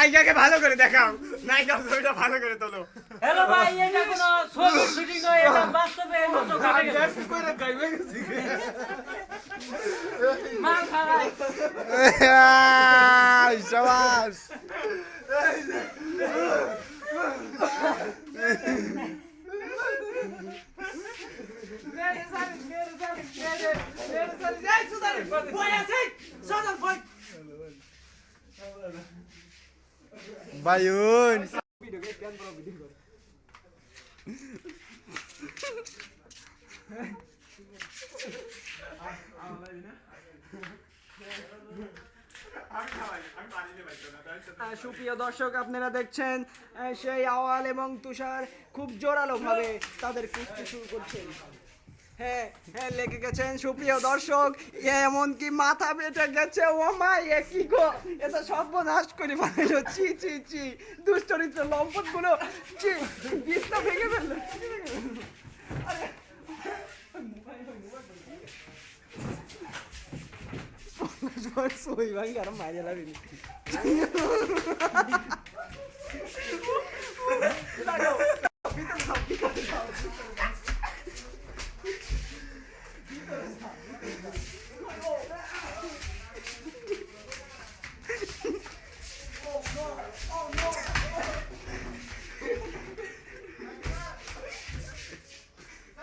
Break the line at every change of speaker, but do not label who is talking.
নায়িকাকে ভালো করে দেখাও, নায়িকা ছবিটা ভালো করে তোলো।
হ্যালো ভাই, এটা কোনো ছবি শুটিং নয়, এটা বাস্তবে মতো ঘটে গেছে। মাল খাওয়াই।
শাবাশ। বায়ুন
সুপ্রিয় দর্শক, আপনারা দেখছেন সেই আওয়াল এবং তুষার খুব জোরালো ভাবে তাদের কুস্তি শুরু করছেন। হ্যাঁ হ্যাঁ, লেগে গেছেন সুপ্রিয় দর্শক, এমনকি মাথা বেটে গেছে। ও মা, এ কি গো, এটা সর্বনাশ করে ফেললো। চি চি চি, দুশ্চরিত্র লম্পট গুলো, চি, বিছনা ভেঙে ফেললো। সই ভাঙি আর মাইরে লাগেনি।